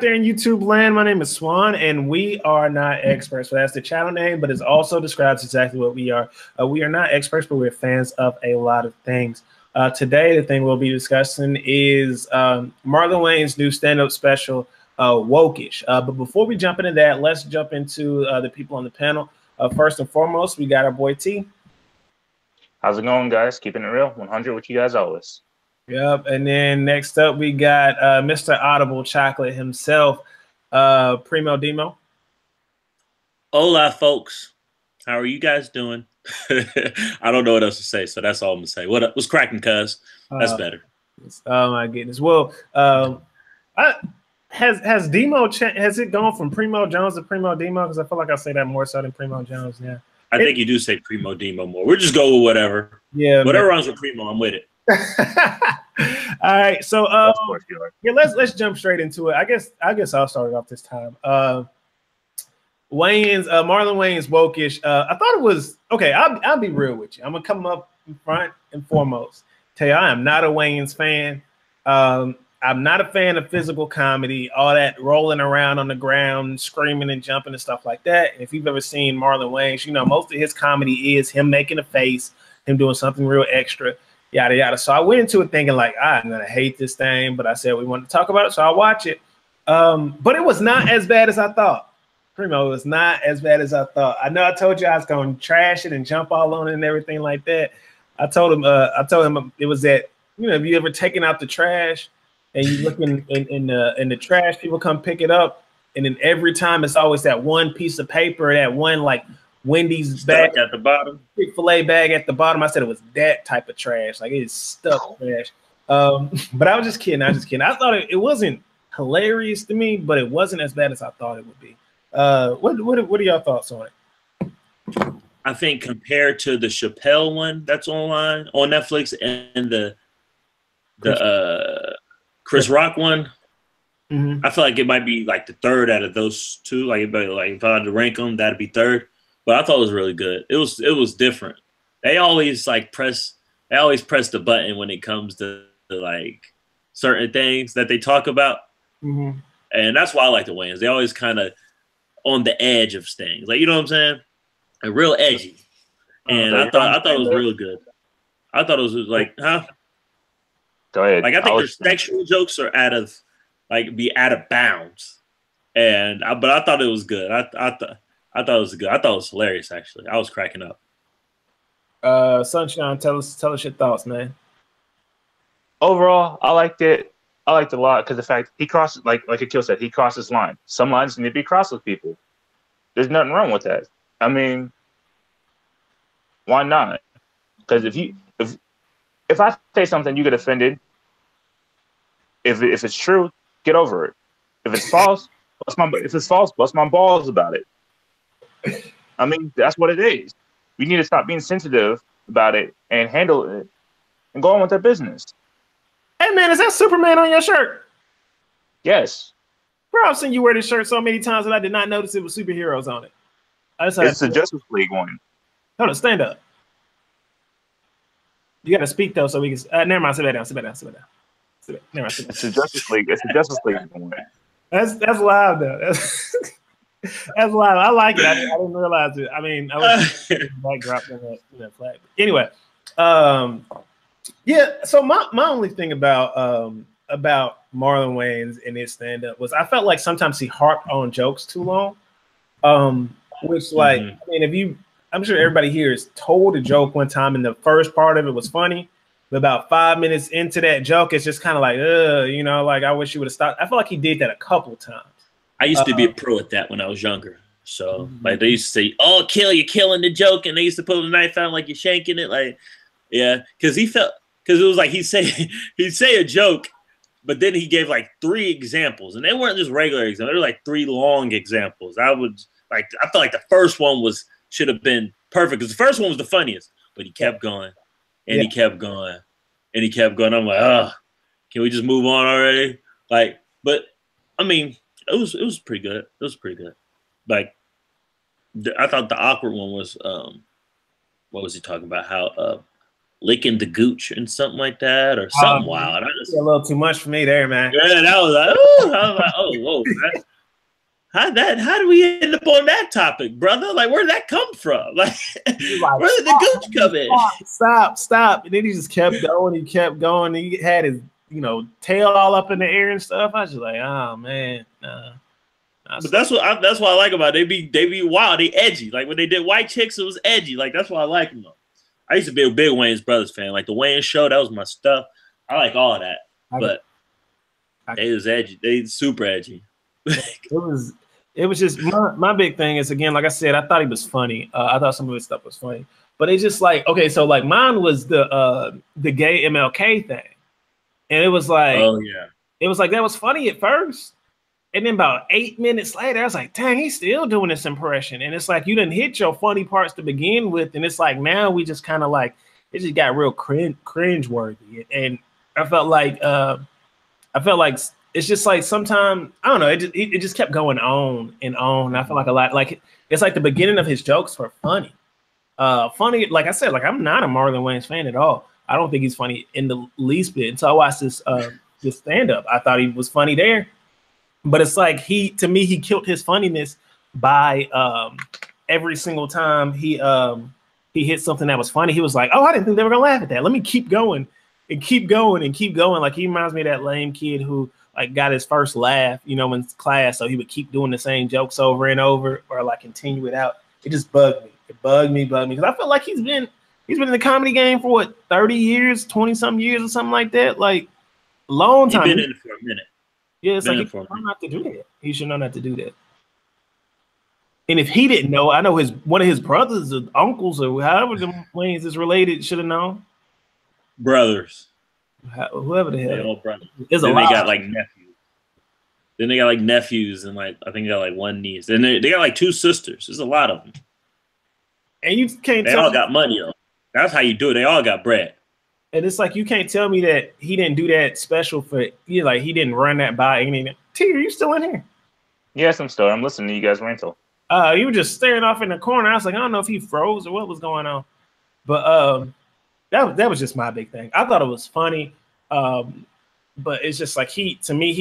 there in YouTube land? My name is Swan, and we are not experts. So that's the channel name, but it also describes exactly what we are. We are not experts, but we're fans of a lot of things. Today, the thing we'll be discussing is Marlon Wayans' new stand-up special, Wokish. But before we jump into that, let's jump into the people on the panel. First and foremost, we got our boy T. How's it going, guys? Keeping it real, 100 with you guys always. Yep, and then next up we got Mr. Audible Chocolate himself, Primo Demo. Hola, folks. How are you guys doing? I don't know what else to say, so that's all I'm gonna say. What's cracking, cuz? That's better. Oh my goodness. Well, has Demo has it gone from Primo Jones to Primo Demo? Because I feel like I say that more so than Primo Jones. Yeah, I think you do say Primo Demo more. We'll just go with whatever. Yeah, whatever runs with Primo, I'm with it. All right, so yeah, let's jump straight into it. I guess I'll start it off this time. Marlon Wayans Wokish. I thought it was okay. I'll be real with you. I'm gonna come up in front and foremost. Tell you, I am not a Wayans fan. I'm not a fan of physical comedy, all that rolling around on the ground, screaming and jumping and stuff like that. If you've ever seen Marlon Wayans, you know most of his comedy is him making a face, him doing something real extra. Yada yada. So I went into it thinking like, I'm gonna hate this thing, but I said we wanted to talk about it, so I'll watch it. But it was not as bad as I thought. Primo, it was not as bad as I thought. I know I told you I was gonna trash it and jump all on it and everything like that. I told him it was that, you know, have you ever taken out the trash and you look in the trash, people come pick it up, and then every time it's always that one piece of paper, that one like Wendy's bag at the bottom, Chick-fil-A bag at the bottom. I said it was that type of trash, like it's stuck trash. But I was just kidding. I thought it wasn't hilarious to me, but it wasn't as bad as I thought it would be. What are your thoughts on it? I think compared to the Chappelle one that's online on Netflix and the Chris Rock one, I feel like it might be like the third out of those two. Like if I had to rank them, that'd be third. But I thought it was really good. It was different. They always press the button when it comes to like certain things that they talk about. And that's why I like the Wayans. They always kind of on the edge of things. Like, you know what I'm saying? Like, real edgy. And I thought it was real good. I thought it was like, huh? Go ahead. Like, I think their sexual jokes are out of bounds. But I thought it was good. I thought it was good. I thought it was hilarious, actually. I was cracking up. Sunshine, tell us your thoughts, man. Overall, I liked it. I liked it a lot because the fact he crossed, like Akil said, he crossed his line. Some lines need to be crossed with people. There's nothing wrong with that. I mean, why not? Because if I say something, you get offended. If it's true, get over it. If it's false, bust my balls about it. I mean, that's what it is. We need to stop being sensitive about it and handle it and go on with their business. Hey, man, is that Superman on your shirt? Yes. Bro, I've seen you wear this shirt so many times that I did not notice it was superheroes on it. It's the Justice League one. Hold on, stand up. You got to speak, though, so we can... never mind, sit back down. Never mind, It's the Justice League. It's the Justice League one. That's live, though. That's live. I like it. I didn't realize it. I mean, I was backdrop in that flag. Anyway, yeah. So my only thing about Marlon Wayans and his stand-up was I felt like sometimes he harped on jokes too long. Which like I mean, I'm sure everybody here has told a joke one time and the first part of it was funny, but about 5 minutes into that joke, it's just kind of like, you know, like I wish you would have stopped. I feel like he did that a couple of times. I used to be a pro at that when I was younger. So like they used to say, "Oh, you're killing the joke," and they used to pull the knife out like you're shanking it. Like, yeah, because it was like he'd say a joke, but then he gave like 3 examples, and they weren't just regular examples. They were like 3 long examples. I felt like the first one should have been perfect because the first one was the funniest, but he kept going and he kept going and he kept going. I'm like, can we just move on already? Like, but I mean. It was pretty good. It was pretty good. Like, I thought the awkward one was what was he talking about? How licking the gooch and something like that, or something wild. A little too much for me there, man. Yeah, that was like, ooh, I was like, oh, whoa, how do we end up on that topic, brother? Like, where did that come from? Like, where did the gooch come in? Stop. And then he just kept going. He kept going. He had his, tail all up in the air and stuff. I was just like, oh man, nah. But that's why I like about it. They be wild, they edgy. Like when they did White Chicks, it was edgy. Like that's why I like them. Though. I used to be a big Wayans Brothers fan. Like the Wayans show, that was my stuff. I like all that. But they was edgy. They super edgy. It was just my big thing is, again, like I said, I thought he was funny. I thought some of his stuff was funny. But it's just like, okay, so like mine was the gay MLK thing. And it was like, oh yeah. It was like that was funny at first. And then about 8 minutes later, I was like, dang, he's still doing this impression. And it's like you didn't hit your funny parts to begin with. And it's like now we just kind of like it just got real cringe worthy. And I felt like it's just like sometimes I don't know, it just kept going on and on. And I feel like a lot like it's like the beginning of his jokes were funny. Funny, like I said, like I'm not a Marlon Wayans fan at all. I don't think he's funny in the least bit. Until I watched this stand-up. I thought he was funny there. But it's like he killed his funniness by every single time he hit something that was funny. He was like, oh, I didn't think they were gonna laugh at that. Let me keep going and keep going and keep going. Like he reminds me of that lame kid who like got his first laugh, in class. So he would keep doing the same jokes over and over or like continue it out. It just bugged me. It bugged me because I feel like he's been in the comedy game for what, 30 years, 20-some years or something like that. Like a long time. He's been in it for a minute. Yeah, it's like he should know not to do that. He should know not to do that. And if he didn't know, I know one of his brothers or uncles or however the Wayans is related should have known. Brothers. Whoever the hell. They all brothers. Then they got like nephews. Then they got like nephews and like I think they got like one niece. Then they got like two sisters. There's a lot of them. And you can't They all got money though. That's how you do it. They all got bread. And it's like you can't tell me that he didn't do that special for you. Like he didn't run that by anything. T, are you still in here? Yes, I'm still. I'm listening to you guys rental. You were just staring off in the corner. I was like, I don't know if he froze or what was going on. But that was just my big thing. I thought it was funny. But it's just like he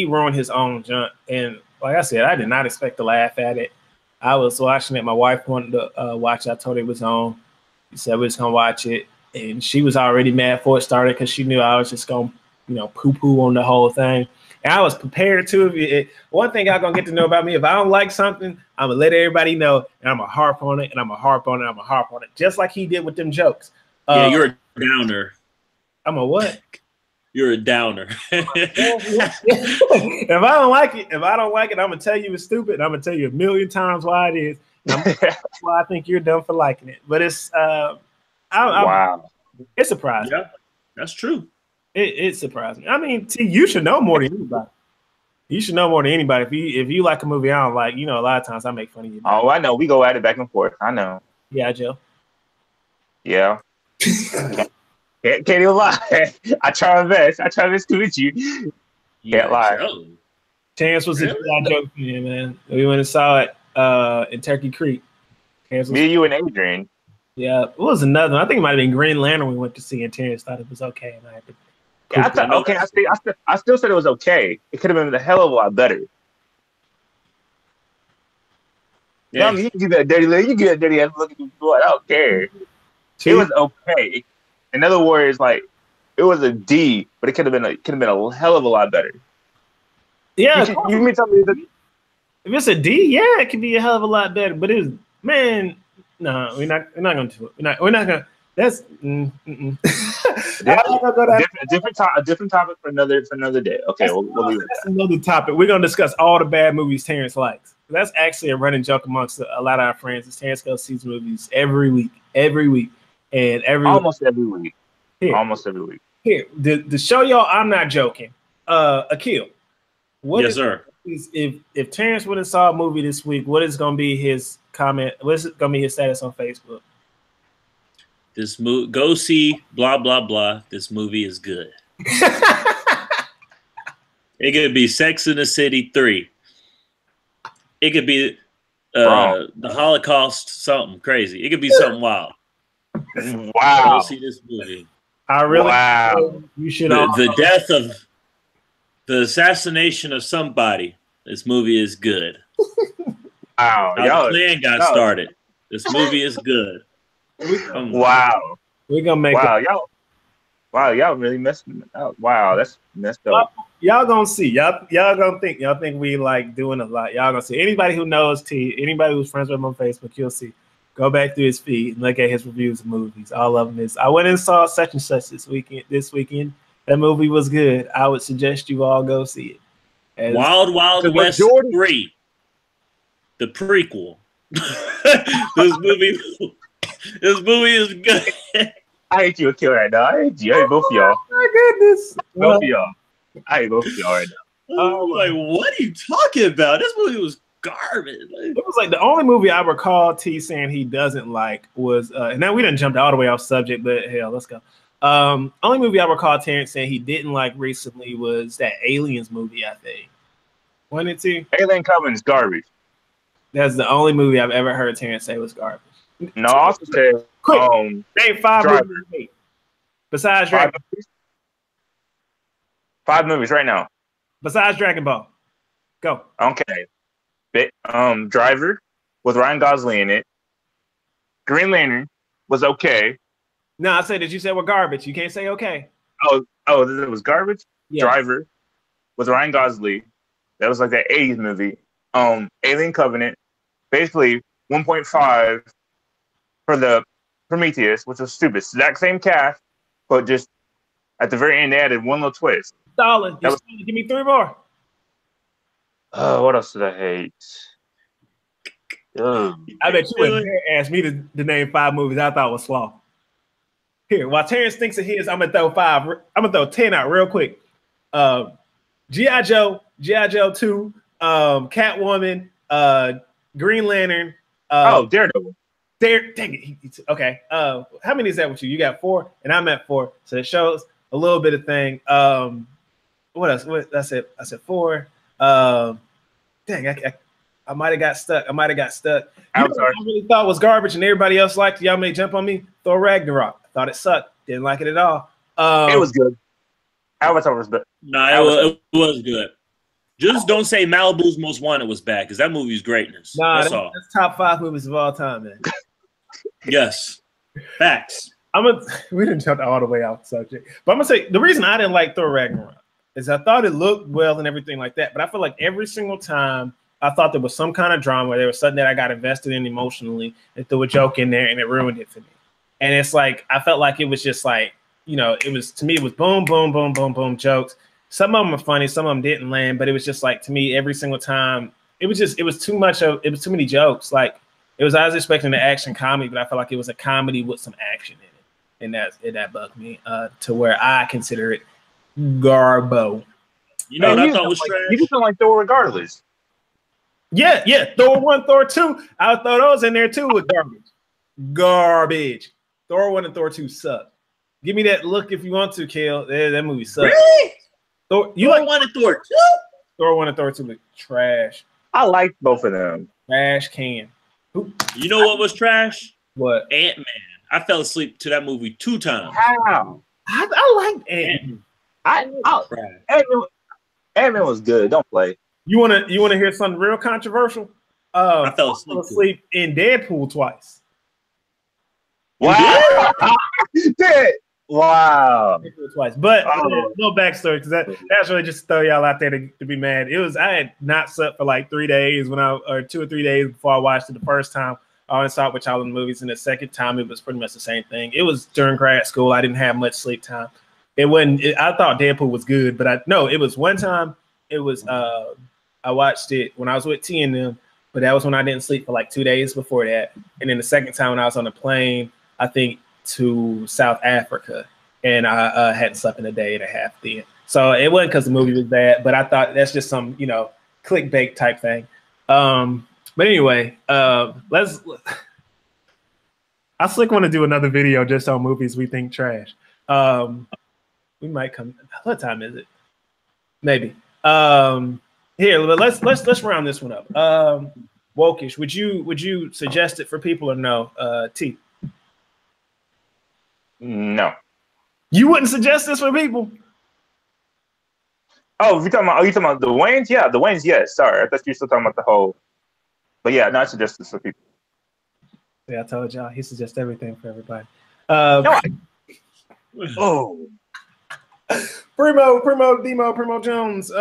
ruined his own junk. And like I said, I did not expect to laugh at it. I was watching it. My wife wanted to watch it. I told her it was on. She said we're just gonna watch it. And she was already mad before it started because she knew I was just going to, poo-poo on the whole thing. And I was prepared to. One thing y'all going to get to know about me, if I don't like something, I'm going to let everybody know, and I'm going to harp on it, and I'm going to harp on it, I'm going to harp on it, just like he did with them jokes. Yeah, you're a downer. I'm a what? You're a downer. If I don't like it, I'm going to tell you it's stupid, and I'm going to tell you a million times why it is. Why I think you're dumb for liking it. But it's... wow, it surprised me. Yeah, that's true. It surprised me. I mean, you should know more than anybody. You should know more than anybody. If you like a movie I don't like, a lot of times I make fun of you. Oh, I know. We go at it back and forth. I know. Yeah, Joe. Yeah. Can't even lie. I try my best. to with you. Can't lie. Joe. Chance was a joke for you, man. We went and saw it in Turkey Creek. Me, you, and Adrian. Yeah, what was another one? I think it might have been Green Lantern we went to see, and Terrence thought it was okay. And I had to I thought okay. I still said it was okay. It could have been a hell of a lot better. Yeah, you can give that dirty look. You get that dirty ass look at the boy. I don't care. It was okay. In other words, like it was a D, but it could have been a hell of a lot better. Yeah, you mean tell me that if it's a D, yeah, it could be a hell of a lot better. But it was, man. No, we're not gonna do it. We're not gonna. That's a different topic for another day. Okay, we'll leave it. That's another topic. We're gonna discuss all the bad movies Terrence likes. That's actually a running joke amongst a lot of our friends. Is Terrence goes sees movies every week, and almost every week. Here, to show y'all, I'm not joking. Akil, yes, sir. If Terrence would have saw a movie this week, what is going to be his comment? What's going to be his status on Facebook? This movie, go see blah blah blah. This movie is good. It could be Sex in the City 3. It could be the Holocaust, something crazy. It could be something wild. Wow. Go see this movie. I really Wow. you should all The death of the assassination of somebody. This movie is good. Wow. How the plan got started. This movie is good. Wow. We're gonna make y'all really messed up. Wow, that's messed up. y'all gonna see. Y'all think we like doing a lot. Y'all gonna see. Anybody who knows T, anybody who's friends with him on Facebook, you'll see. Go back through his feed and look at his reviews of movies. All of them is. I went and saw such and such this weekend. That movie was good. I would suggest you all go see it. Wild Wild West 3, the prequel. This movie is good. I hate you a kill right now. I hate you. I hate both of y'all. Oh my goodness. Both of y'all. I hate both of y'all right now. Like, what are you talking about? This movie was garbage. It was like the only movie I recall T saying he doesn't like was, and now we didn't jump all the way off subject, but hell, let's go. Only movie I recall Terrence saying he didn't like recently was that Aliens movie, I think. Wasn't it, T? Alien Covenant's garbage. That's the only movie I've ever heard Terrence say was garbage. No, I also said, name 5 Driver. movies besides Dragon. 5 movies right now. Besides Dragon Ball. Go. Okay. Driver with Ryan Gosling in it. Green Lantern was okay. No, I said that you said we're garbage. You can't say okay. Oh, it was garbage. Yeah. Driver with Ryan Gosling. That was like that 80s movie. Alien Covenant. Basically 1.5 for the Prometheus, which was stupid. Exact same cast, but just at the very end they added one little twist. Solid. Give me 3 more. What else did I hate? I bet you would ask me to name 5 movies I thought was slaw. Here, while Terrence thinks of his, I'm gonna throw 5. I'm gonna throw 10 out real quick. G.I. Joe 2, Catwoman, Green Lantern. Daredevil. Dang it. Okay. How many is that with you? You got 4, and I'm at 4. So it shows a little bit of thing. What else? I said 4. Dang, I might have got stuck. I'm sorry. I really thought was garbage, and everybody else liked it. Y'all may jump on me. Thor Ragnarok. I thought it sucked. Didn't like it at all. It was good. Avatar was good. It was good. Just don't say Malibu's Most Wanted was bad, because that movie's greatness. Nah, that's all. That's top 5 movies of all time, man. Yes. Facts. We didn't jump all the way off the subject. But I'm gonna say the reason I didn't like Thor Ragnarok is I thought it looked well and everything like that. But I feel like every single time I thought there was some kind of drama, there was something that I got invested in emotionally, and threw a joke in there and it ruined it for me. And it's like I felt like it was just like, it was, to me, it was boom, boom, boom, boom, boom jokes. Some of them were funny, some of them didn't land, but it was just like, to me, every single time, it was too many jokes. Like I was expecting the action comedy, but I felt like it was a comedy with some action in it. And that bugged me to where I consider it garbo. What I thought was trash? You just don't like Thor regardless. Yeah. Thor 1, Thor 2. I would throw those in there too with garbage. Thor 1 and Thor 2 suck. Give me that look if you want to, Kale. That movie sucks. Really? Thor 1 and Thor 2? Thor 1 and Thor 2 look trash. I liked both of them. Trash can. You know what was trash? What? Ant-Man. I fell asleep to that movie 2 times. How? I liked Ant-Man. Ant-Man was good. Don't play. You wanna hear something real controversial? I fell asleep in Deadpool twice. Wow. Wow. Twice. But no backstory, because that's really just to throw y'all out there to be mad. I had not slept for like 3 days or 2 or 3 days before I watched it the first time. I only saw it with y'all in the movies, and the second time it was pretty much the same thing. It was during grad school. I didn't have much sleep time. I thought Deadpool was good, but it was one time. It was I watched it when I was with T and them, but that was when I didn't sleep for like 2 days before that. And then the second time when I was on a plane, I think to South Africa, and I hadn't slept in a day and a half then. So it wasn't because the movie was bad, but I thought that's just some clickbait type thing. But anyway, I slick want to do another video just on movies we think trash. We might come. What time is it? Maybe. Here, let's round this one up. Wokish, would you suggest it for people or no? T. No. You wouldn't suggest this for people? Oh, you talking about the Wayans? Yeah, the Wayans. Yes. Sorry, I thought you were still talking about the whole. But yeah, not suggest this for people. Yeah, I told y'all he suggests everything for everybody. Oh, Primo Jones.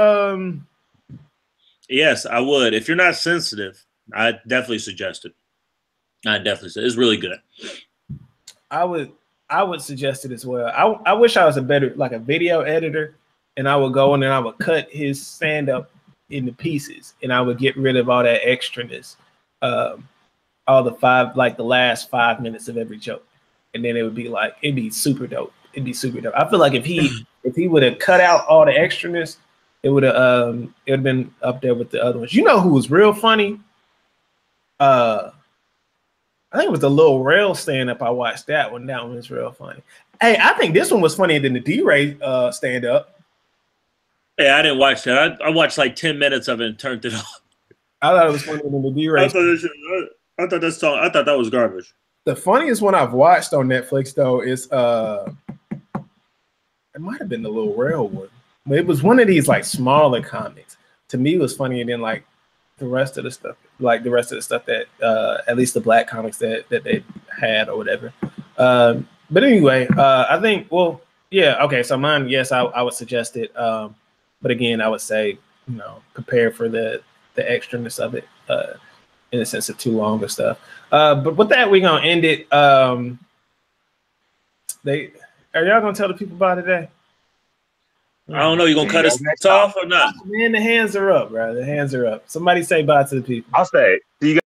Yes, I would. If you're not sensitive, I definitely suggest it. I definitely say it's really good. I would suggest it as well. I wish I was a better like a video editor, and I would go in and I would cut his stand up into pieces, and I would get rid of all that extraness, all the last 5 minutes of every joke, and then it'd be super dope. It'd be super dope. I feel like if he would have cut out all the extraness, it would have been up there with the other ones. You know who was real funny? I think it was the Lil Rel stand-up. I watched that one. That one was real funny. Hey, I think this one was funnier than the D-Ray stand-up. Yeah, I didn't watch that. I watched like 10 minutes of it and turned it off. I thought it was funnier than the D-Ray. I thought that was garbage. The funniest one I've watched on Netflix though is it might have been the Lil Rel one. But it was one of these like smaller comics. To me, it was funnier than like the rest of the stuff, that at least the black comics that they had or whatever. But anyway, I think, well, yeah, okay. So mine, yes, I would suggest it. But again, I would say, prepare for the extraness of it, in the sense of too long or stuff. But with that, we're gonna end it. Are y'all gonna tell the people about it today? I don't know. You gonna cut us off or not? Man, the hands are up, bro. The hands are up. Somebody say bye to the people. I'll say. See you guys.